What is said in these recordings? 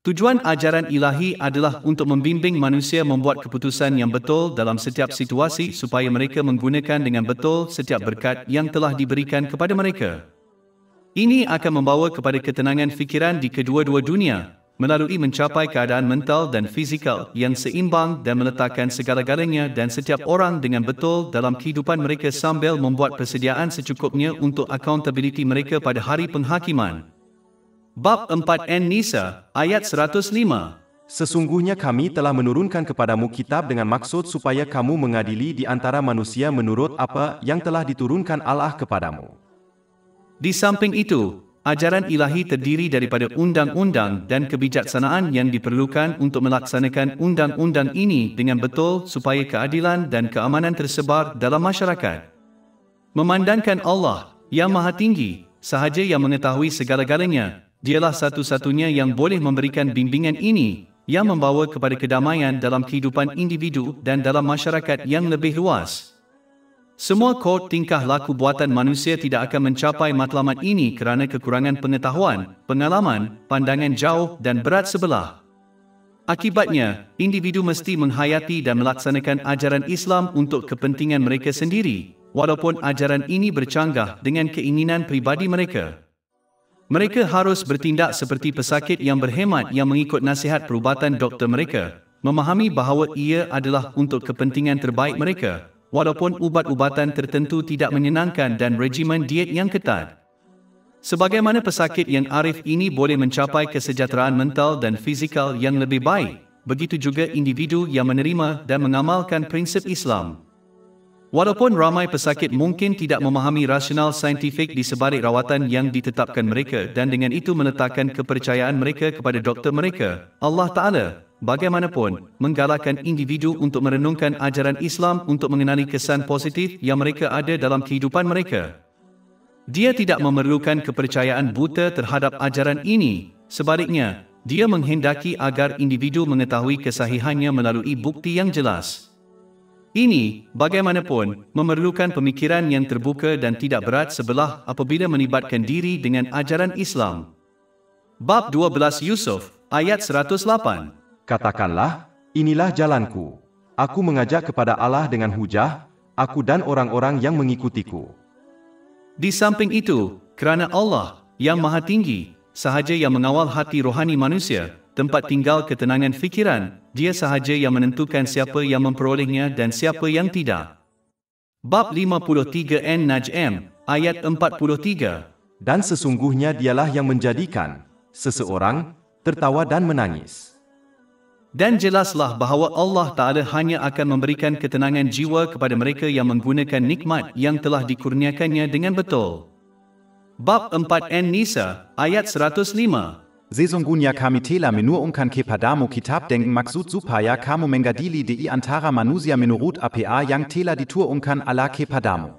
Tujuan ajaran ilahi adalah untuk membimbing manusia membuat keputusan yang betul dalam setiap situasi supaya mereka menggunakan dengan betul setiap berkat yang telah diberikan kepada mereka. Ini akan membawa kepada ketenangan fikiran di kedua-dua dunia, melalui mencapai keadaan mental dan fizikal yang seimbang dan meletakkan segala-galanya dan setiap orang dengan betul dalam kehidupan mereka sambil membuat persediaan secukupnya untuk accountability mereka pada hari penghakiman. Bab 4 An-Nisa, ayat 105. Sesungguhnya kami telah menurunkan kepadamu kitab dengan maksud supaya kamu mengadili di antara manusia menurut apa yang telah diturunkan Allah kepadamu. Di samping itu, ajaran ilahi terdiri daripada undang-undang dan kebijaksanaan yang diperlukan untuk melaksanakan undang-undang ini dengan betul supaya keadilan dan keamanan tersebar dalam masyarakat. Memandangkan Allah, yang Maha Tinggi, sahaja yang mengetahui segala-galanya, Dialah satu-satunya yang boleh memberikan bimbingan ini, yang membawa kepada kedamaian dalam kehidupan individu dan dalam masyarakat yang lebih luas. Semua kod tingkah laku buatan manusia tidak akan mencapai matlamat ini kerana kekurangan pengetahuan, pengalaman, pandangan jauh dan berat sebelah. Akibatnya, individu mesti menghayati dan melaksanakan ajaran Islam untuk kepentingan mereka sendiri, walaupun ajaran ini bercanggah dengan keinginan pribadi mereka. Mereka harus bertindak seperti pesakit yang berhemat yang mengikut nasihat perubatan doktor mereka, memahami bahawa ia adalah untuk kepentingan terbaik mereka, walaupun ubat-ubatan tertentu tidak menyenangkan dan regimen diet yang ketat. Sebagaimana pesakit yang arif ini boleh mencapai kesejahteraan mental dan fizikal yang lebih baik, begitu juga individu yang menerima dan mengamalkan prinsip Islam. Walaupun ramai pesakit mungkin tidak memahami rasional saintifik di sebalik rawatan yang ditetapkan mereka dan dengan itu meletakkan kepercayaan mereka kepada doktor mereka, Allah Ta'ala, bagaimanapun, menggalakkan individu untuk merenungkan ajaran Islam untuk mengenali kesan positif yang mereka ada dalam kehidupan mereka. Dia tidak memerlukan kepercayaan buta terhadap ajaran ini, sebaliknya, dia menghendaki agar individu mengetahui kesahihannya melalui bukti yang jelas. Ini, bagaimanapun, memerlukan pemikiran yang terbuka dan tidak berat sebelah apabila melibatkan diri dengan ajaran Islam. Bab 12 Yusuf, ayat 108. Katakanlah, inilah jalanku. Aku mengajak kepada Allah dengan hujah, aku dan orang-orang yang mengikutiku. Di samping itu, kerana Allah, yang Maha Tinggi, sahaja yang mengawal hati rohani manusia, tempat tinggal ketenangan fikiran, dia sahaja yang menentukan siapa yang memperolehnya dan siapa yang tidak. Bab 53 An-Najm, ayat 43. Dan sesungguhnya dialah yang menjadikan seseorang tertawa dan menangis. Dan jelaslah bahawa Allah Ta'ala hanya akan memberikan ketenangan jiwa kepada mereka yang menggunakan nikmat yang telah dikurniakannya dengan betul. Bab 4 An-Nisa, ayat 105. Sesungguhnya kami telah menurunkan kepadamu kitab dengan maksud supaya kamu mengadili di antara manusia menurut apa yang telah diturunkan Allah kepadamu.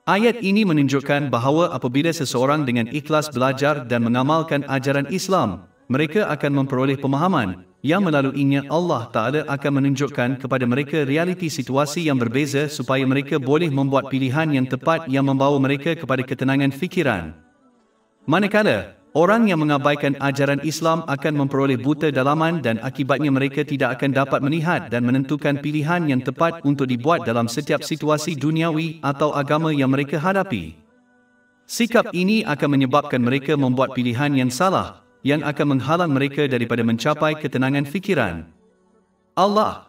Ayat ini menunjukkan bahawa apabila seseorang dengan ikhlas belajar dan mengamalkan ajaran Islam, mereka akan memperoleh pemahaman, yang melaluinya Allah Ta'ala akan menunjukkan kepada mereka realiti situasi yang berbeza supaya mereka boleh membuat pilihan yang tepat yang membawa mereka kepada ketenangan fikiran. Manakala orang yang mengabaikan ajaran Islam akan memperoleh buta dalaman dan akibatnya mereka tidak akan dapat melihat dan menentukan pilihan yang tepat untuk dibuat dalam setiap situasi duniawi atau agama yang mereka hadapi. Sikap ini akan menyebabkan mereka membuat pilihan yang salah, yang akan menghalang mereka daripada mencapai ketenangan fikiran. Allah,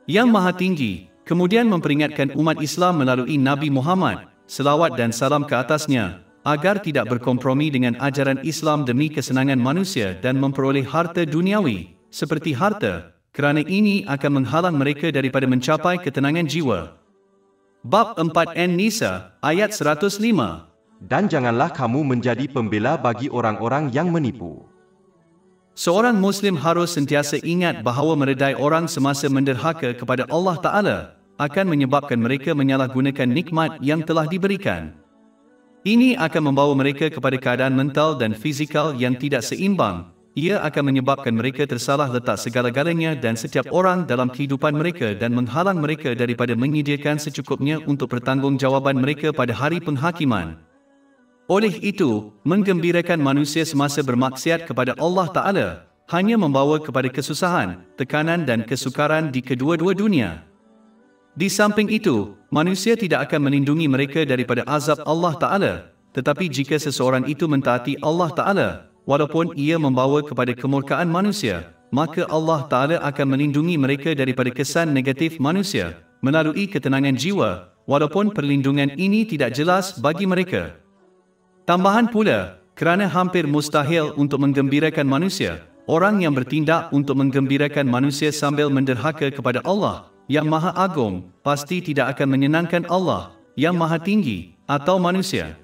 yang Maha Tinggi, kemudian memperingatkan umat Islam melalui Nabi Muhammad, selawat dan salam ke atasnya, agar tidak berkompromi dengan ajaran Islam demi kesenangan manusia dan memperoleh harta duniawi, seperti harta, kerana ini akan menghalang mereka daripada mencapai ketenangan jiwa. Bab 4 An-Nisa, ayat 105. Dan janganlah kamu menjadi pembela bagi orang-orang yang menipu. Seorang Muslim harus sentiasa ingat bahawa meredai orang semasa menderhaka kepada Allah Ta'ala akan menyebabkan mereka menyalahgunakan nikmat yang telah diberikan. Ini akan membawa mereka kepada keadaan mental dan fizikal yang tidak seimbang. Ia akan menyebabkan mereka tersalah letak segala-galanya dan setiap orang dalam kehidupan mereka dan menghalang mereka daripada menyediakan secukupnya untuk pertanggungjawaban mereka pada hari penghakiman. Oleh itu, menggembirakan manusia semasa bermaksiat kepada Allah Ta'ala, hanya membawa kepada kesusahan, tekanan dan kesukaran di kedua-dua dunia. Di samping itu, manusia tidak akan melindungi mereka daripada azab Allah Ta'ala, tetapi jika seseorang itu mentaati Allah Ta'ala, walaupun ia membawa kepada kemurkaan manusia, maka Allah Ta'ala akan melindungi mereka daripada kesan negatif manusia, melalui ketenangan jiwa, walaupun perlindungan ini tidak jelas bagi mereka. Tambahan pula, kerana hampir mustahil untuk menggembirakan manusia, orang yang bertindak untuk menggembirakan manusia sambil menderhaka kepada Allah yang Maha Agung, pasti tidak akan menyenangkan Allah yang Maha Tinggi atau manusia.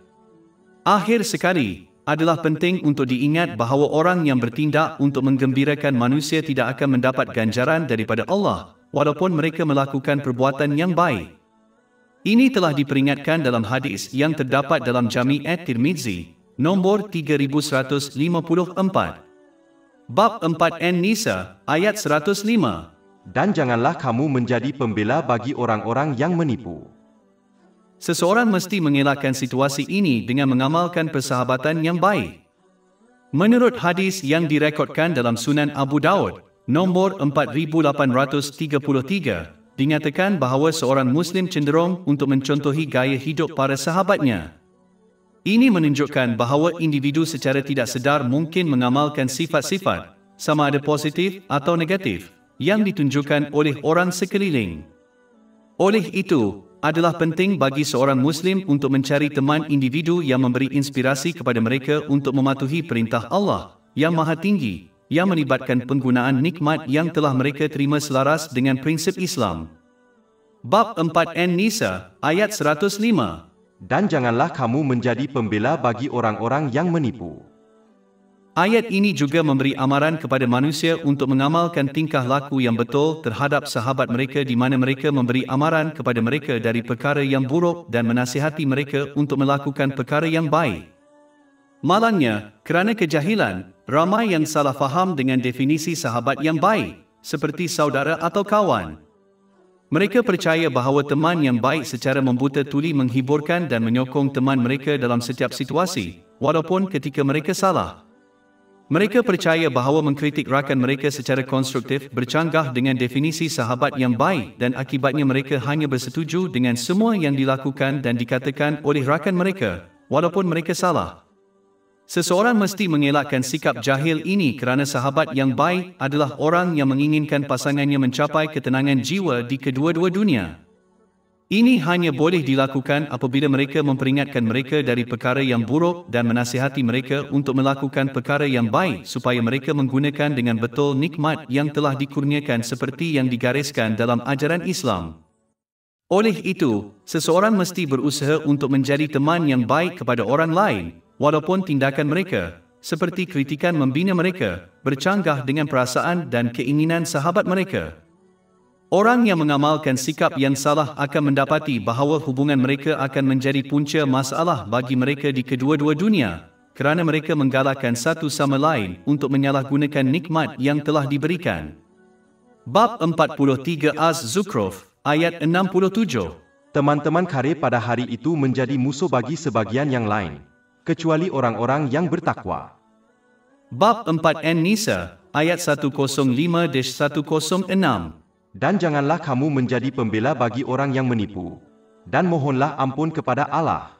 Akhir sekali, adalah penting untuk diingat bahawa orang yang bertindak untuk menggembirakan manusia tidak akan mendapat ganjaran daripada Allah, walaupun mereka melakukan perbuatan yang baik. Ini telah diperingatkan dalam hadis yang terdapat dalam Jami' at-Tirmizi, nombor 3154. Bab 4 An-Nisa, ayat 105. Dan janganlah kamu menjadi pembela bagi orang-orang yang menipu. Seseorang mesti mengelakkan situasi ini dengan mengamalkan persahabatan yang baik. Menurut hadis yang direkodkan dalam Sunan Abu Daud, nombor 4833, dinyatakan bahawa seorang Muslim cenderung untuk mencontohi gaya hidup para sahabatnya. Ini menunjukkan bahawa individu secara tidak sedar mungkin mengamalkan sifat-sifat, sama ada positif atau negatif, yang ditunjukkan oleh orang sekeliling. Oleh itu, adalah penting bagi seorang Muslim untuk mencari teman individu yang memberi inspirasi kepada mereka untuk mematuhi perintah Allah yang Maha Tinggi, yang melibatkan penggunaan nikmat yang telah mereka terima selaras dengan prinsip Islam. Bab 4 An-Nisa, ayat 105. Dan janganlah kamu menjadi pembela bagi orang-orang yang menipu. Ayat ini juga memberi amaran kepada manusia untuk mengamalkan tingkah laku yang betul terhadap sahabat mereka di mana mereka memberi amaran kepada mereka dari perkara yang buruk dan menasihati mereka untuk melakukan perkara yang baik. Malangnya, kerana kejahilan, ramai yang salah faham dengan definisi sahabat yang baik, seperti saudara atau kawan. Mereka percaya bahawa teman yang baik secara membuta tuli menghiburkan dan menyokong teman mereka dalam setiap situasi, walaupun ketika mereka salah. Mereka percaya bahawa mengkritik rakan mereka secara konstruktif bercanggah dengan definisi sahabat yang baik dan akibatnya mereka hanya bersetuju dengan semua yang dilakukan dan dikatakan oleh rakan mereka, walaupun mereka salah. Seseorang mesti mengelakkan sikap jahil ini kerana sahabat yang baik adalah orang yang menginginkan pasangannya mencapai ketenangan jiwa di kedua-dua dunia. Ini hanya boleh dilakukan apabila mereka memperingatkan mereka dari perkara yang buruk dan menasihati mereka untuk melakukan perkara yang baik supaya mereka menggunakan dengan betul nikmat yang telah dikurniakan seperti yang digariskan dalam ajaran Islam. Oleh itu, seseorang mesti berusaha untuk menjadi teman yang baik kepada orang lain, walaupun tindakan mereka, seperti kritikan membina mereka, bercanggah dengan perasaan dan keinginan sahabat mereka. Orang yang mengamalkan sikap yang salah akan mendapati bahawa hubungan mereka akan menjadi punca masalah bagi mereka di kedua-dua dunia, kerana mereka menggalakkan satu sama lain untuk menyalahgunakan nikmat yang telah diberikan. Bab 43 Az-Zukhruf, ayat 67. Teman-teman karib pada hari itu menjadi musuh bagi sebagian yang lain, kecuali orang-orang yang bertakwa. Bab 4 An-Nisa, ayat 105-106. Dan janganlah kamu menjadi pembela bagi orang yang menipu, dan mohonlah ampun kepada Allah.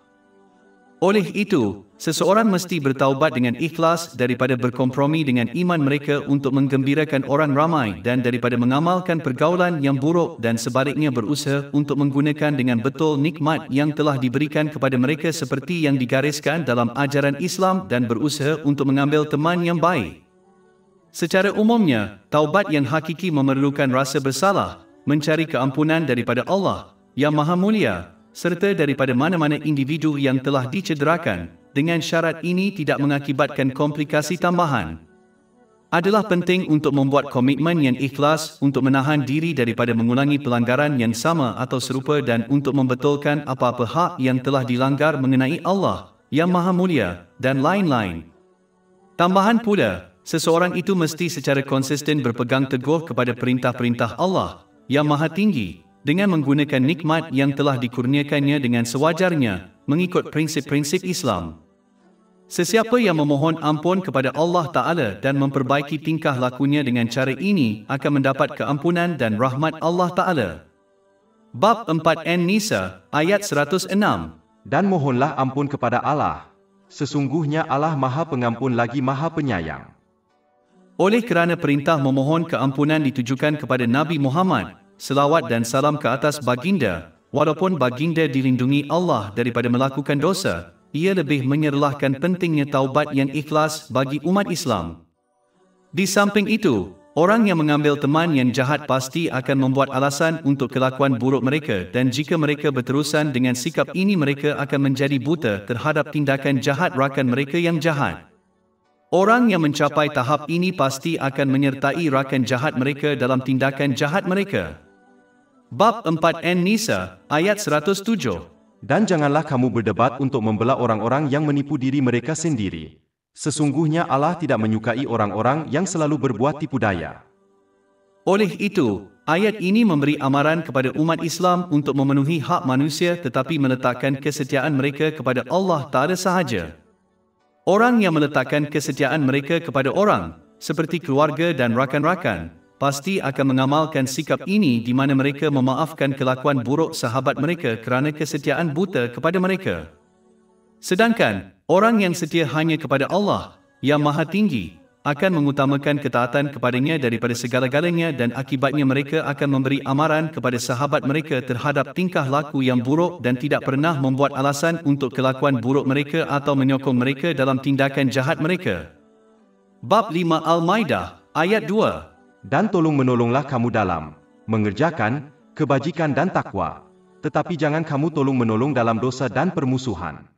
Oleh itu, seseorang mesti bertaubat dengan ikhlas daripada berkompromi dengan iman mereka untuk menggembirakan orang ramai dan daripada mengamalkan pergaulan yang buruk dan sebaliknya berusaha untuk menggunakan dengan betul nikmat yang telah diberikan kepada mereka seperti yang digariskan dalam ajaran Islam dan berusaha untuk mengambil teman yang baik. Secara umumnya, taubat yang hakiki memerlukan rasa bersalah, mencari keampunan daripada Allah yang Maha Mulia, serta daripada mana-mana individu yang telah dicederakan, dengan syarat ini tidak mengakibatkan komplikasi tambahan. Adalah penting untuk membuat komitmen yang ikhlas untuk menahan diri daripada mengulangi pelanggaran yang sama atau serupa dan untuk membetulkan apa-apa hak yang telah dilanggar mengenai Allah yang Maha Mulia dan lain-lain. Tambahan pula, seseorang itu mesti secara konsisten berpegang teguh kepada perintah-perintah Allah yang Maha Tinggi dengan menggunakan nikmat yang telah dikurniakannya dengan sewajarnya mengikut prinsip-prinsip Islam. Sesiapa yang memohon ampun kepada Allah Ta'ala dan memperbaiki tingkah lakunya dengan cara ini akan mendapat keampunan dan rahmat Allah Ta'ala. Bab 4 An-Nisa, ayat 106. Dan mohonlah ampun kepada Allah. Sesungguhnya Allah Maha Pengampun lagi Maha Penyayang. Oleh kerana perintah memohon keampunan ditujukan kepada Nabi Muhammad, selawat dan salam ke atas baginda, walaupun baginda dilindungi Allah daripada melakukan dosa, ia lebih menyerlahkan pentingnya taubat yang ikhlas bagi umat Islam. Di samping itu, orang yang mengambil teman yang jahat pasti akan membuat alasan untuk kelakuan buruk mereka, dan jika mereka berterusan dengan sikap ini mereka akan menjadi buta terhadap tindakan jahat rakan mereka yang jahat. Orang yang mencapai tahap ini pasti akan menyertai rakan jahat mereka dalam tindakan jahat mereka. Bab 4 An-Nisa, ayat 107. Dan janganlah kamu berdebat untuk membelah orang-orang yang menipu diri mereka sendiri. Sesungguhnya Allah tidak menyukai orang-orang yang selalu berbuat tipu daya. Oleh itu, ayat ini memberi amaran kepada umat Islam untuk memenuhi hak manusia tetapi meletakkan kesetiaan mereka kepada Allah Ta'ala sahaja. Orang yang meletakkan kesetiaan mereka kepada orang, seperti keluarga dan rakan-rakan, pasti akan mengamalkan sikap ini di mana mereka memaafkan kelakuan buruk sahabat mereka kerana kesetiaan buta kepada mereka. Sedangkan, orang yang setia hanya kepada Allah, yang Maha Tinggi, akan mengutamakan ketaatan kepadanya daripada segala-galanya dan akibatnya mereka akan memberi amaran kepada sahabat mereka terhadap tingkah laku yang buruk dan tidak pernah membuat alasan untuk kelakuan buruk mereka atau menyokong mereka dalam tindakan jahat mereka. Bab 5 Al-Maidah, ayat 2. Dan tolong-menolonglah kamu dalam mengerjakan kebajikan dan takwa, tetapi jangan kamu tolong-menolong dalam dosa dan permusuhan.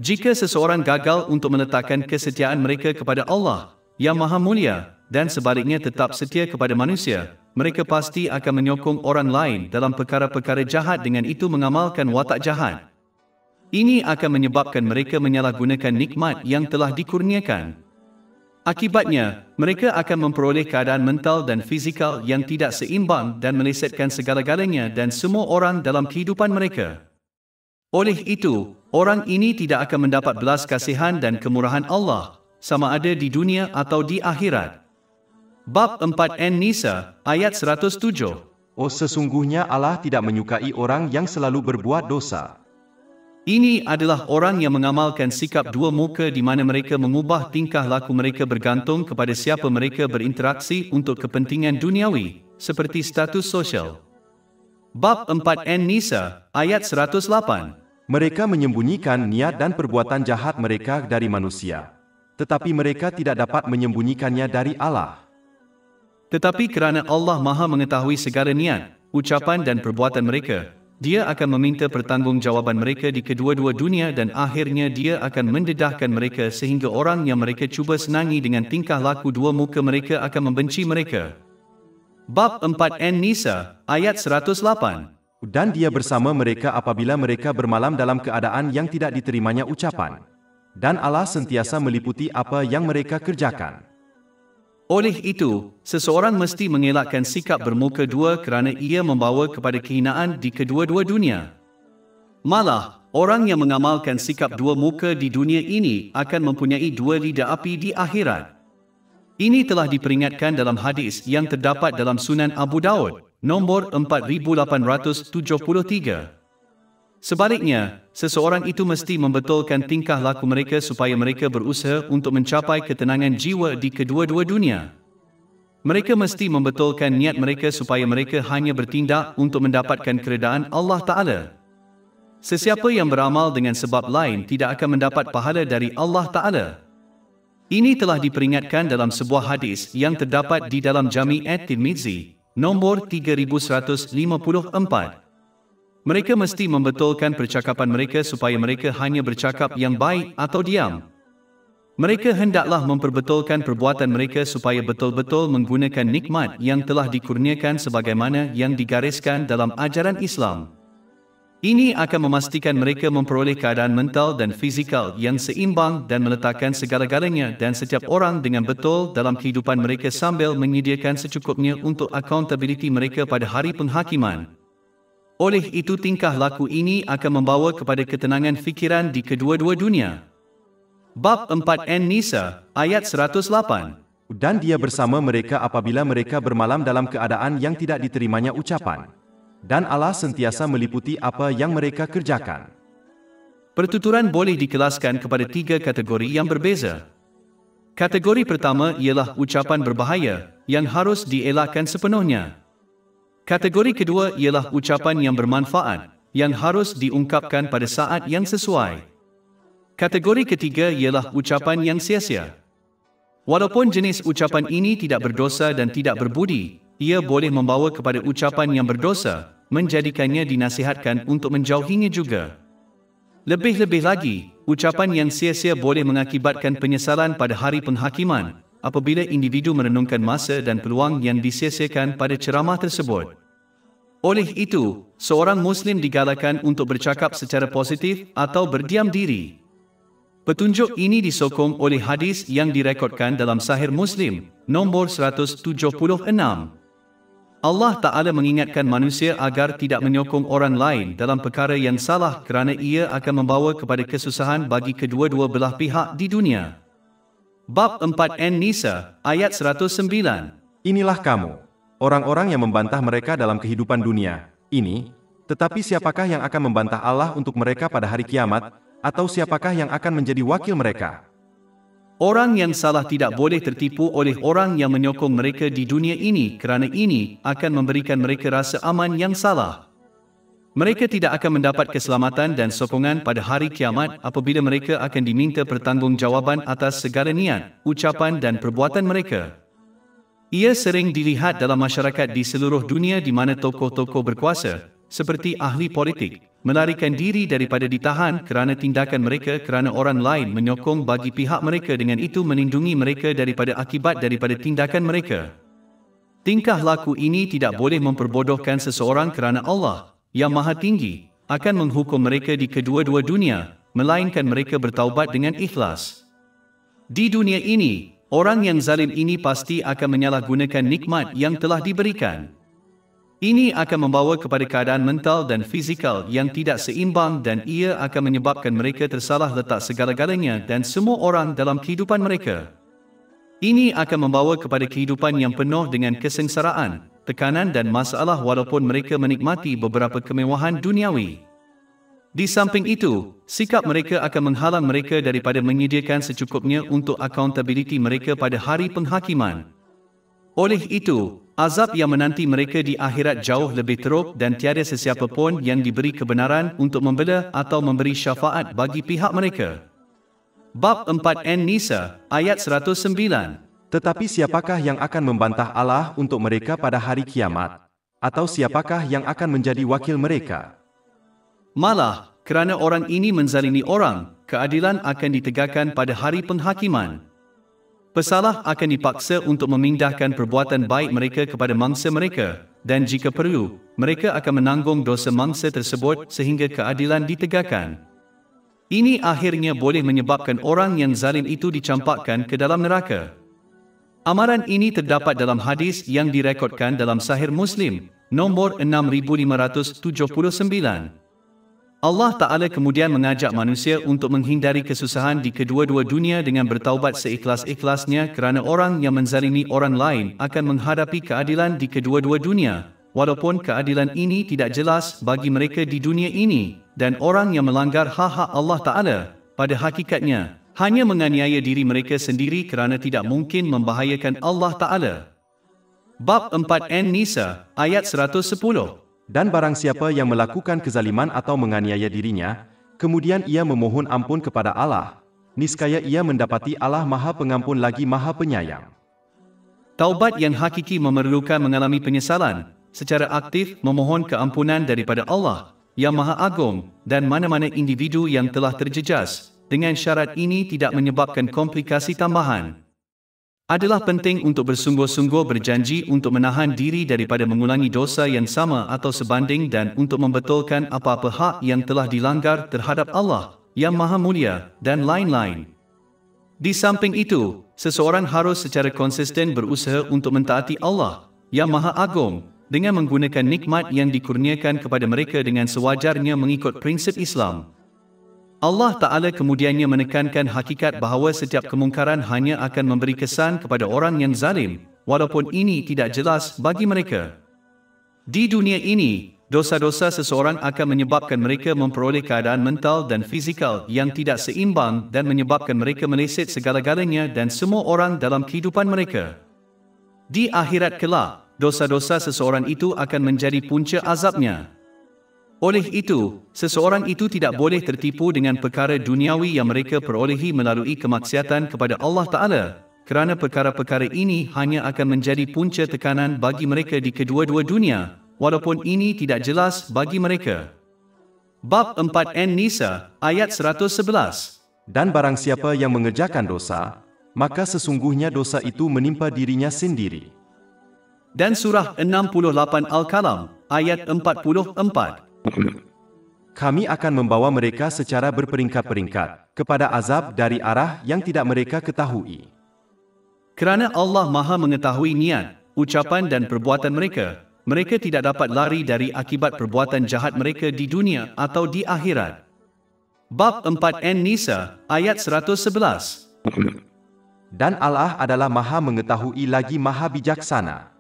Jika seseorang gagal untuk meletakkan kesetiaan mereka kepada Allah, yang Maha Mulia, dan sebaliknya tetap setia kepada manusia, mereka pasti akan menyokong orang lain dalam perkara-perkara jahat dengan itu mengamalkan watak jahat. Ini akan menyebabkan mereka menyalahgunakan nikmat yang telah dikurniakan. Akibatnya, mereka akan memperoleh keadaan mental dan fizikal yang tidak seimbang dan melesetkan segala-galanya dan semua orang dalam kehidupan mereka. Oleh itu, orang ini tidak akan mendapat belas kasihan dan kemurahan Allah, sama ada di dunia atau di akhirat. Bab 4 An-Nisa, ayat 107. Oh, sesungguhnya Allah tidak menyukai orang yang selalu berbuat dosa. Ini adalah orang yang mengamalkan sikap dua muka di mana mereka mengubah tingkah laku mereka bergantung kepada siapa mereka berinteraksi untuk kepentingan duniawi, seperti status sosial. Bab 4 An-Nisa, ayat 108. Mereka menyembunyikan niat dan perbuatan jahat mereka dari manusia, tetapi mereka tidak dapat menyembunyikannya dari Allah. Tetapi kerana Allah Maha mengetahui segala niat, ucapan dan perbuatan mereka, Dia akan meminta pertanggungjawaban mereka di kedua-dua dunia dan akhirnya Dia akan mendedahkan mereka sehingga orang yang mereka cuba senangi dengan tingkah laku dua muka mereka akan membenci mereka. Bab 4 An-Nisa, ayat 108. Dan Dia bersama mereka apabila mereka bermalam dalam keadaan yang tidak diterimanya ucapan. Dan Allah sentiasa meliputi apa yang mereka kerjakan. Oleh itu, seseorang mesti mengelakkan sikap bermuka dua kerana ia membawa kepada kehinaan di kedua-dua dunia. Malah, orang yang mengamalkan sikap dua muka di dunia ini akan mempunyai dua lidah api di akhirat. Ini telah diperingatkan dalam hadis yang terdapat dalam Sunan Abu Daud, nombor 4873. Sebaliknya, seseorang itu mesti membetulkan tingkah laku mereka supaya mereka berusaha untuk mencapai ketenangan jiwa di kedua-dua dunia. Mereka mesti membetulkan niat mereka supaya mereka hanya bertindak untuk mendapatkan keredaan Allah Ta'ala. Sesiapa yang beramal dengan sebab lain tidak akan mendapat pahala dari Allah Ta'ala. Ini telah diperingatkan dalam sebuah hadis yang terdapat di dalam Jami' At-Tirmizi, nombor 3154. Mereka mesti membetulkan percakapan mereka supaya mereka hanya bercakap yang baik atau diam. Mereka hendaklah memperbetulkan perbuatan mereka supaya betul-betul menggunakan nikmat yang telah dikurniakan sebagaimana yang digariskan dalam ajaran Islam. Ini akan memastikan mereka memperoleh keadaan mental dan fizikal yang seimbang dan meletakkan segala-galanya dan setiap orang dengan betul dalam kehidupan mereka sambil menyediakan secukupnya untuk accountability mereka pada hari penghakiman. Oleh itu tingkah laku ini akan membawa kepada ketenangan fikiran di kedua-dua dunia. Bab 4 An-Nisa, ayat 108. Dan dia bersama mereka apabila mereka bermalam dalam keadaan yang tidak diterimanya ucapan. Dan Allah sentiasa meliputi apa yang mereka kerjakan. Pertuturan boleh dikelaskan kepada 3 kategori yang berbeza. Kategori pertama ialah ucapan berbahaya yang harus dielakkan sepenuhnya. Kategori kedua ialah ucapan yang bermanfaat yang harus diungkapkan pada saat yang sesuai. Kategori ketiga ialah ucapan yang sia-sia. Walaupun jenis ucapan ini tidak berdosa dan tidak berbudi, ia boleh membawa kepada ucapan yang berdosa, menjadikannya dinasihatkan untuk menjauhinya juga. Lebih-lebih lagi, ucapan yang sia-sia boleh mengakibatkan penyesalan pada hari penghakiman, apabila individu merenungkan masa dan peluang yang disia-siakan pada ceramah tersebut. Oleh itu, seorang Muslim digalakkan untuk bercakap secara positif atau berdiam diri. Petunjuk ini disokong oleh hadis yang direkodkan dalam Sahih Muslim, nombor 176. Allah Ta'ala mengingatkan manusia agar tidak menyokong orang lain dalam perkara yang salah kerana ia akan membawa kepada kesusahan bagi kedua-dua belah pihak di dunia. Bab 4 An-Nisa, ayat 109. Inilah kamu, orang-orang yang membantah mereka dalam kehidupan dunia ini, tetapi siapakah yang akan membantah Allah untuk mereka pada hari kiamat, atau siapakah yang akan menjadi wakil mereka? Orang yang salah tidak boleh tertipu oleh orang yang menyokong mereka di dunia ini kerana ini akan memberikan mereka rasa aman yang salah. Mereka tidak akan mendapat keselamatan dan sokongan pada hari kiamat apabila mereka akan diminta pertanggungjawaban atas segala niat, ucapan dan perbuatan mereka. Ia sering dilihat dalam masyarakat di seluruh dunia di mana tokoh-tokoh berkuasa, seperti ahli politik, melarikan diri daripada ditahan kerana tindakan mereka kerana orang lain menyokong bagi pihak mereka, dengan itu melindungi mereka daripada akibat daripada tindakan mereka. Tingkah laku ini tidak boleh memperbodohkan seseorang kerana Allah, yang Maha Tinggi, akan menghukum mereka di kedua-dua dunia, melainkan mereka bertaubat dengan ikhlas. Di dunia ini, orang yang zalim ini pasti akan menyalahgunakan nikmat yang telah diberikan. Ini akan membawa kepada keadaan mental dan fizikal yang tidak seimbang dan ia akan menyebabkan mereka tersalah letak segala-galanya dan semua orang dalam kehidupan mereka. Ini akan membawa kepada kehidupan yang penuh dengan kesengsaraan, tekanan dan masalah walaupun mereka menikmati beberapa kemewahan duniawi. Di samping itu, sikap mereka akan menghalang mereka daripada menyediakan secukupnya untuk accountability mereka pada hari penghakiman. Oleh itu, azab yang menanti mereka di akhirat jauh lebih teruk dan tiada sesiapa pun yang diberi kebenaran untuk membela atau memberi syafaat bagi pihak mereka. Bab 4 An-Nisa, ayat 109. Tetapi siapakah yang akan membantah Allah untuk mereka pada hari kiamat? Atau siapakah yang akan menjadi wakil mereka? Malah, kerana orang ini menzalimi orang, keadilan akan ditegakkan pada hari penghakiman. Pesalah akan dipaksa untuk memindahkan perbuatan baik mereka kepada mangsa mereka, dan jika perlu, mereka akan menanggung dosa mangsa tersebut sehingga keadilan ditegakkan. Ini akhirnya boleh menyebabkan orang yang zalim itu dicampakkan ke dalam neraka. Amaran ini terdapat dalam hadis yang direkodkan dalam Sahih Muslim, nombor 6579. Allah Ta'ala kemudian mengajak manusia untuk menghindari kesusahan di kedua-dua dunia dengan bertaubat seikhlas-ikhlasnya kerana orang yang menzalimi orang lain akan menghadapi keadilan di kedua-dua dunia, walaupun keadilan ini tidak jelas bagi mereka di dunia ini, dan orang yang melanggar hak-hak Allah Ta'ala, pada hakikatnya, hanya menganiaya diri mereka sendiri kerana tidak mungkin membahayakan Allah Ta'ala. Bab 4 An-Nisa, ayat 110. Dan barang siapa yang melakukan kezaliman atau menganiaya dirinya, kemudian ia memohon ampun kepada Allah, niscaya ia mendapati Allah Maha Pengampun lagi Maha Penyayang. Taubat yang hakiki memerlukan mengalami penyesalan, secara aktif memohon keampunan daripada Allah, yang Maha Agung, dan mana-mana individu yang telah terjejas, dengan syarat ini tidak menyebabkan komplikasi tambahan. Adalah penting untuk bersungguh-sungguh berjanji untuk menahan diri daripada mengulangi dosa yang sama atau sebanding dan untuk membetulkan apa-apa hak yang telah dilanggar terhadap Allah, yang Maha Mulia, dan lain-lain. Di samping itu, seseorang harus secara konsisten berusaha untuk mentaati Allah, yang Maha Agung, dengan menggunakan nikmat yang dikurniakan kepada mereka dengan sewajarnya mengikut prinsip Islam. Allah Ta'ala kemudiannya menekankan hakikat bahawa setiap kemungkaran hanya akan memberi kesan kepada orang yang zalim, walaupun ini tidak jelas bagi mereka. Di dunia ini, dosa-dosa seseorang akan menyebabkan mereka memperoleh keadaan mental dan fizikal yang tidak seimbang dan menyebabkan mereka meleset segala-galanya dan semua orang dalam kehidupan mereka. Di akhirat kelak, dosa-dosa seseorang itu akan menjadi punca azabnya. Oleh itu, seseorang itu tidak boleh tertipu dengan perkara duniawi yang mereka perolehi melalui kemaksiatan kepada Allah Ta'ala, kerana perkara-perkara ini hanya akan menjadi punca tekanan bagi mereka di kedua-dua dunia, walaupun ini tidak jelas bagi mereka. Bab 4 An-Nisa, ayat 111. Dan barang siapa yang mengerjakan dosa, maka sesungguhnya dosa itu menimpa dirinya sendiri. Dan surah 68 Al-Qalam, ayat 44. Kami akan membawa mereka secara berperingkat-peringkat kepada azab dari arah yang tidak mereka ketahui. Kerana Allah Maha mengetahui niat, ucapan dan perbuatan mereka, mereka tidak dapat lari dari akibat perbuatan jahat mereka di dunia atau di akhirat. Bab 4 An-Nisa, ayat 111. Dan Allah adalah Maha mengetahui lagi Maha bijaksana.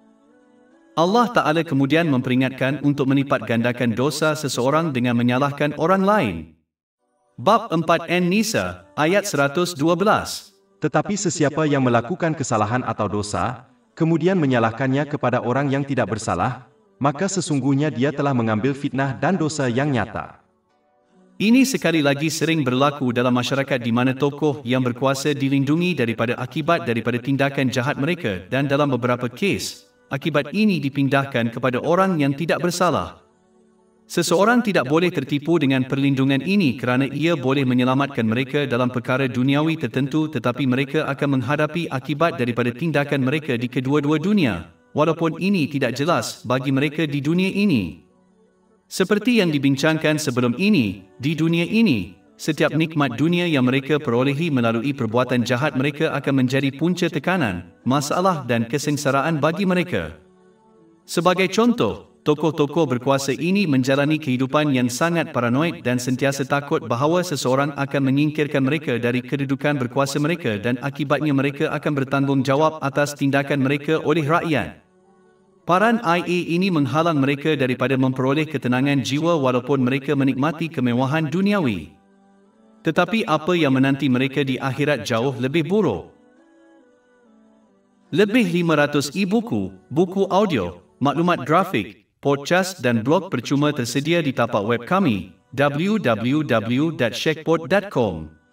Allah Ta'ala kemudian memperingatkan untuk melipat gandakan dosa seseorang dengan menyalahkan orang lain. Bab 4 An-Nisa, ayat 112. Tetapi sesiapa yang melakukan kesalahan atau dosa, kemudian menyalahkannya kepada orang yang tidak bersalah, maka sesungguhnya dia telah mengambil fitnah dan dosa yang nyata. Ini sekali lagi sering berlaku dalam masyarakat di mana tokoh yang berkuasa dilindungi daripada akibat daripada tindakan jahat mereka dan dalam beberapa kes, akibat ini dipindahkan kepada orang yang tidak bersalah. Seseorang tidak boleh tertipu dengan perlindungan ini kerana ia boleh menyelamatkan mereka dalam perkara duniawi tertentu, tetapi mereka akan menghadapi akibat daripada tindakan mereka di kedua-dua dunia, walaupun ini tidak jelas bagi mereka di dunia ini. Seperti yang dibincangkan sebelum ini, di dunia ini, setiap nikmat dunia yang mereka perolehi melalui perbuatan jahat mereka akan menjadi punca tekanan, masalah dan kesengsaraan bagi mereka. Sebagai contoh, tokoh-tokoh berkuasa ini menjalani kehidupan yang sangat paranoid dan sentiasa takut bahawa seseorang akan menyingkirkan mereka dari kedudukan berkuasa mereka dan akibatnya mereka akan bertanggungjawab atas tindakan mereka oleh rakyat. Paran IA ini menghalang mereka daripada memperoleh ketenangan jiwa walaupun mereka menikmati kemewahan duniawi. Tetapi apa yang menanti mereka di akhirat jauh lebih buruk. Lebih 500 e-buku, buku audio, maklumat grafik, podcast dan blog percuma tersedia di tapak web kami, www.shekpot.com.